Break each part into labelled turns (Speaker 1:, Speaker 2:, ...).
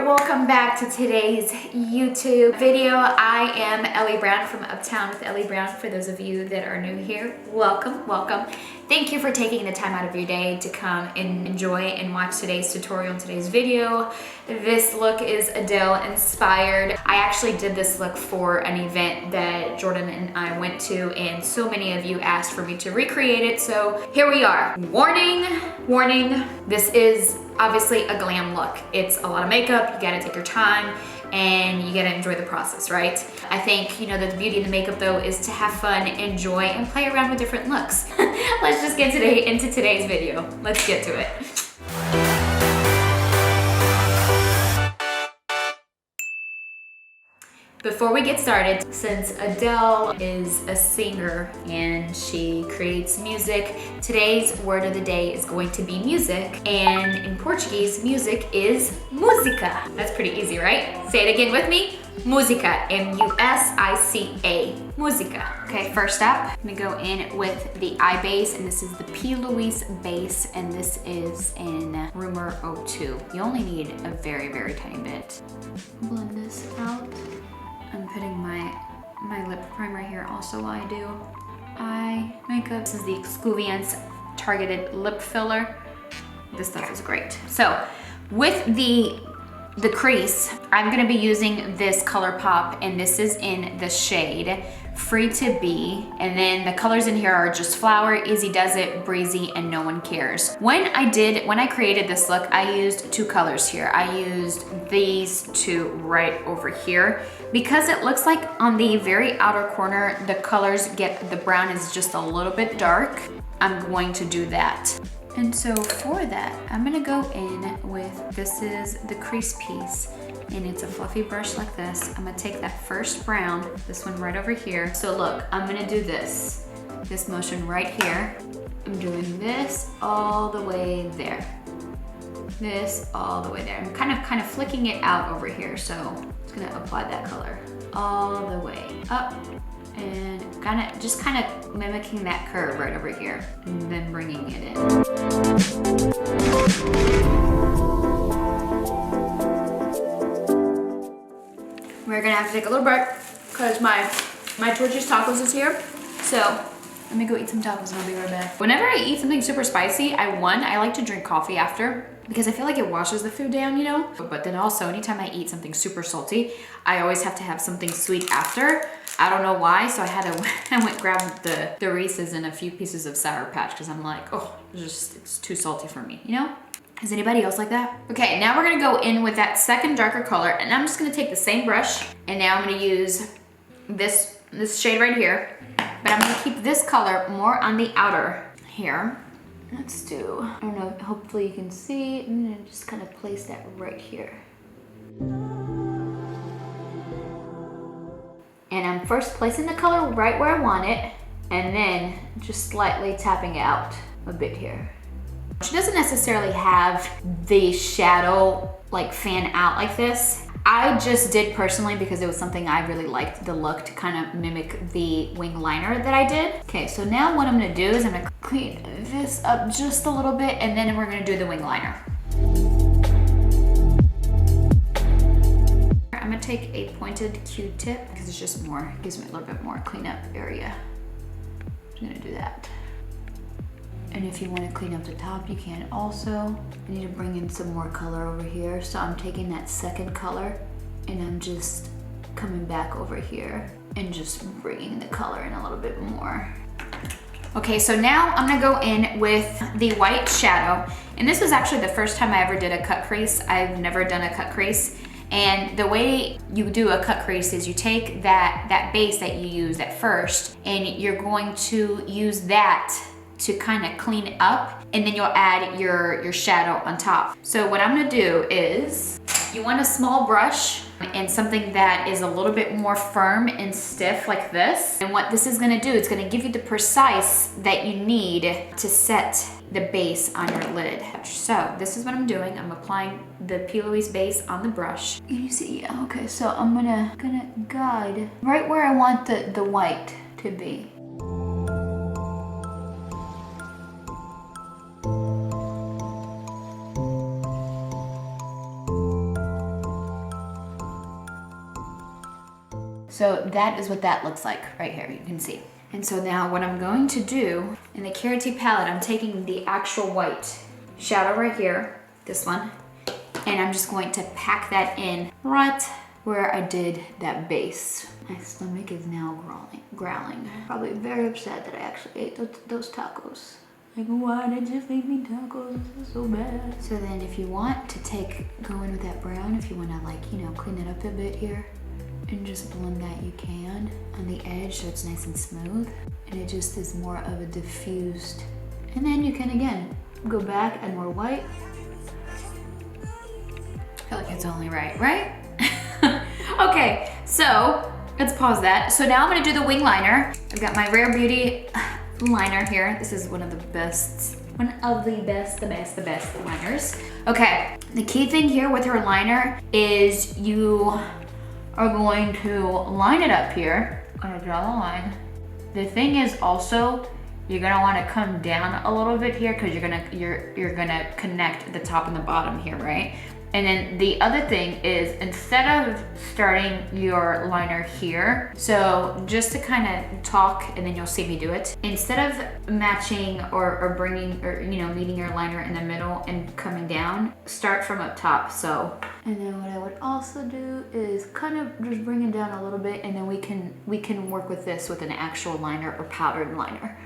Speaker 1: welcome back to today's YouTube video. I am Ellie Brown from Uptown with Ellie Brown. For those of you that are new here, welcome, welcome. Thank you for taking the time out of your day to come and enjoy and watch today's tutorial and today's video. This look is Adele inspired. I actually did this look for an event that Jordan and I went to, and so many of you asked for me to recreate it, so here we are. Warning, warning, this is obviously a glam look. It's a lot of makeup, you gotta take your time, and you gotta enjoy the process, right? I think, you know, that the beauty of the makeup though is to have fun, enjoy, and play around with different looks. Let's just get into today's video. Let's get to it. Before we get started, since Adele is a singer and she creates music, today's word of the day is going to be music. And in Portuguese, music is música. That's pretty easy, right? Say it again with me. Música, M-U-S-I-C-A, música. Okay, first up, I'm gonna go in with the eye base, and this is the Tilbury base, and this is in Rumor 02. You only need a very, very tiny bit. Blend this out. I'm putting my lip primer here also while I do eye makeup. This is the Excluviance Targeted Lip Filler. This stuff is great. So with the crease, I'm gonna be using this ColourPop, and this is in the shade Free to Be. And then the colors in here are just Flower, Easy Does It, Breezy, and No One Cares. When I created this look, I used two colors here. I used these two right over here. Because it looks like on the very outer corner, the colors the brown is just a little bit dark, I'm going to do that. And so for that, I'm gonna go in with, this is the crease piece, and it's a fluffy brush like this. I'm gonna take that first brown, this one right over here. So look, I'm gonna do this motion right here. I'm doing this all the way there. This all the way there. I'm kind of flicking it out over here, so I'm just gonna apply that color all the way up, and just kind of mimicking that curve right over here, and then bringing it in. We're gonna have to take a little break because my Torchy's Tacos is here. So let me go eat some tacos and I'll be right back. Whenever I eat something super spicy, I like to drink coffee after, because I feel like it washes the food down, you know? But then also, anytime I eat something super salty, I always have to have something sweet after. I don't know why, so I went grabbed the Reese's and a few pieces of Sour Patch, because I'm like, oh, it's too salty for me, you know? Is anybody else like that? Okay, now we're gonna go in with that second darker color, and I'm just gonna take the same brush, and now I'm gonna use this shade right here, but I'm gonna keep this color more on the outer here. Let's do, I don't know, hopefully you can see, I'm gonna just kind of place that right here. And I'm first placing the color right where I want it, and then just slightly tapping out a bit here. She doesn't necessarily have the shadow like fan out like this. I just did personally because it was something I really liked the look, to kind of mimic the wing liner that I did. Okay, so now what I'm gonna do is I'm gonna clean this up just a little bit, and then we're gonna do the wing liner. I'm gonna take a pointed Q-tip because it's just more, gives me a little bit more cleanup area. I'm gonna do that. And if you want to clean up the top, you can also. I need to bring in some more color over here. So I'm taking that second color and I'm just coming back over here and just bringing the color in a little bit more. Okay, so now I'm gonna go in with the white shadow. And this was actually the first time I ever did a cut crease. I've never done a cut crease. And the way you do a cut crease is you take that base that you used at first, and you're going to use that to kind of clean up, and then you'll add your shadow on top. So what I'm gonna do is, you want a small brush and something that is a little bit more firm and stiff like this. And what this is gonna do, it's gonna give you the precise that you need to set the base on your lid. So this is what I'm doing. I'm applying the Pillowtalk base on the brush. Can you see? Okay, so I'm gonna guide right where I want the white to be. So that is what that looks like right here, you can see. And so now what I'm going to do, in the Karity palette, I'm taking the actual white shadow right here, this one, and I'm just going to pack that in right where I did that base. My stomach is now growling. Probably very upset that I actually ate those tacos. Like, why did you feed me tacos? This is so bad. So then if you want to go in with that brown, if you want to like, you know, clean it up a bit here and just blend that, you can on the edge so it's nice and smooth. And it just is more of a diffused. And then you can, again, go back and more white. I feel like it's only right? Okay, so let's pause that. So now I'm gonna do the wing liner. I've got my Rare Beauty liner here. This is one of the best liners. Okay, the key thing here with her liner is you are going to line it up here. I'm gonna draw the line. The thing is also, you're gonna wanna come down a little bit here because you're gonna connect the top and the bottom here, right? And then the other thing is, instead of starting your liner here, so just to kind of talk and then you'll see me do it, instead of matching or bringing, or you know, meeting your liner in the middle and coming down, start from up top. So, and then what I would also do is kind of just bring it down a little bit, and then we can work with this with an actual liner or powdered liner.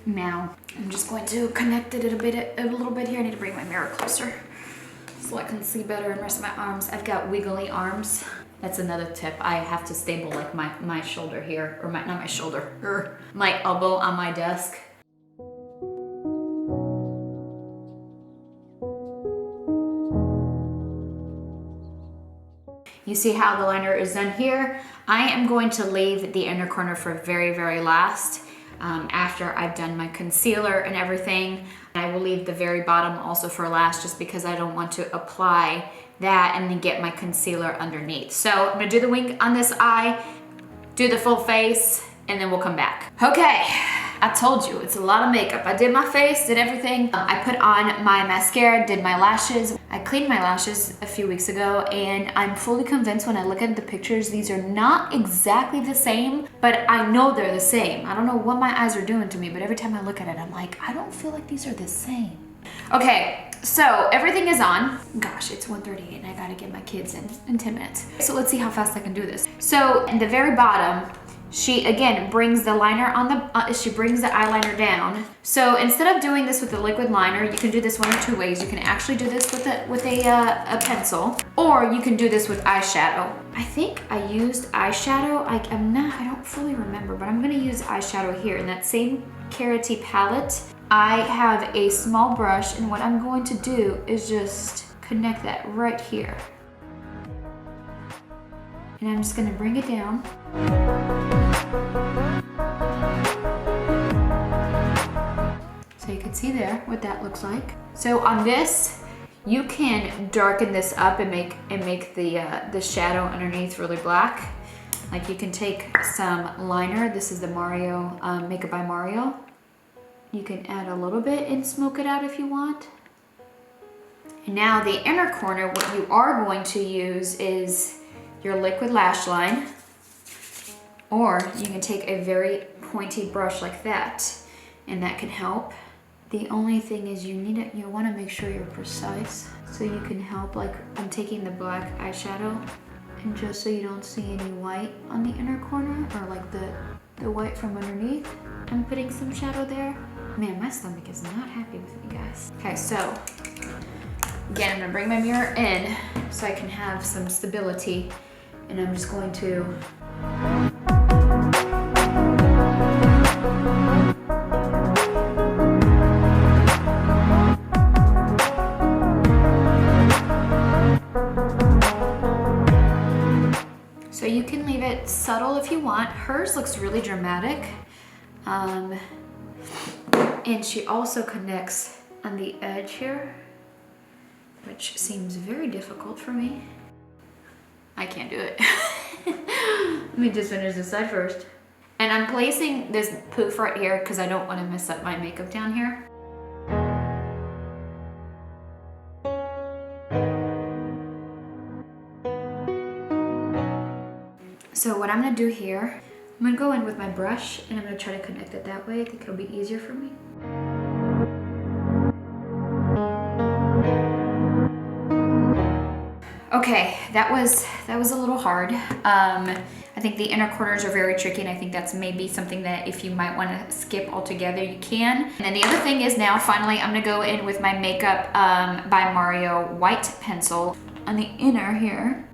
Speaker 1: Now, I'm just going to connect it a little bit here. I need to bring my mirror closer so I can see better in the rest of my arms. I've got wiggly arms. That's another tip. I have to stable like my shoulder here, or not my shoulder, my elbow on my desk. You see how the liner is done here? I am going to leave the inner corner for very, very last. After I've done my concealer and everything. I will leave the very bottom also for last, just because I don't want to apply that and then get my concealer underneath. So I'm gonna do the wing on this eye, do the full face, and then we'll come back. Okay, I told you, it's a lot of makeup. I did my face, did everything. I put on my mascara, did my lashes. I cleaned my lashes a few weeks ago, and I'm fully convinced when I look at the pictures, these are not exactly the same, but I know they're the same. I don't know what my eyes are doing to me, but every time I look at it, I'm like, I don't feel like these are the same. Okay, so everything is on. Gosh, it's 1:38 and I gotta get my kids in 10 minutes. So let's see how fast I can do this. So in the very bottom, she again brings the liner on the, she brings the eyeliner down. So instead of doing this with a liquid liner, you can do this one of two ways. You can actually do this with a pencil, or you can do this with eyeshadow. I think I used eyeshadow. I don't fully remember, but I'm gonna use eyeshadow here in that same Karity palette. I have a small brush, and what I'm going to do is just connect that right here. And I'm just gonna bring it down. So you can see there what that looks like. So on this, you can darken this up and make the shadow underneath really black. Like you can take some liner. This is the Mario, Makeup by Mario. You can add a little bit and smoke it out if you want. And now the inner corner, what you are going to use is your liquid lash line, or you can take a very pointy brush like that, and that can help. The only thing is you want to make sure you're precise, so you can help. Like I'm taking the black eyeshadow, and just so you don't see any white on the inner corner, or like the white from underneath, I'm putting some shadow there. Man, my stomach is not happy with me, guys. Okay, so again, I'm gonna bring my mirror in so I can have some stability, and I'm just going to so you can leave it subtle if you want. Hers looks really dramatic. And she also connects on the edge here, which seems very difficult for me. I can't do it. Let me just finish this side first. And I'm placing this poof right here, 'cause I don't want to mess up my makeup down here. So what I'm gonna do here, I'm gonna go in with my brush and I'm gonna try to connect it that way. I think it'll be easier for me. Okay, that was a little hard. I think the inner corners are very tricky, and I think that's maybe something that if you might want to skip altogether, you can. And then the other thing is now, finally, I'm gonna go in with my Makeup by Mario white pencil on the inner here.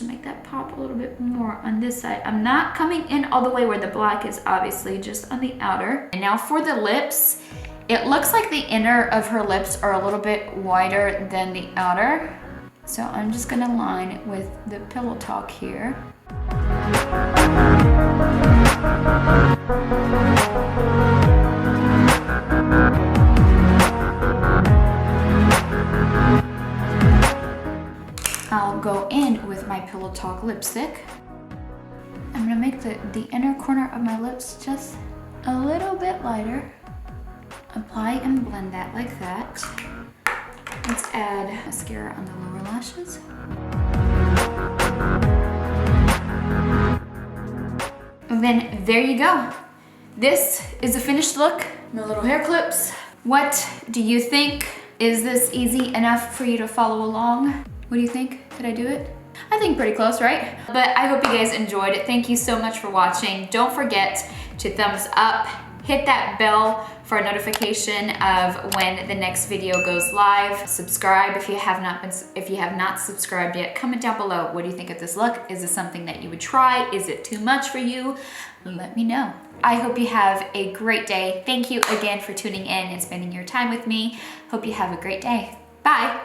Speaker 1: Make that pop a little bit more on this side. I'm not coming in all the way where the black is, obviously, just on the outer. And now for the lips, it looks like the inner of her lips are a little bit wider than the outer. So I'm just gonna line with the Pillowtalk here. I'll go in with my Pillowtalk lipstick. I'm gonna make the inner corner of my lips just a little bit lighter. Apply and blend that like that. Let's add mascara on the lower lashes. And then there you go. This is the finished look. My little hair clips. What do you think? Is this easy enough for you to follow along? What do you think? Did I do it? I think pretty close, right? But I hope you guys enjoyed it. Thank you so much for watching. Don't forget to thumbs up, hit that bell for a notification of when the next video goes live. Subscribe if you have not subscribed yet. Comment down below. What do you think of this look? Is this something that you would try? Is it too much for you? Let me know. I hope you have a great day. Thank you again for tuning in and spending your time with me. Hope you have a great day. Bye.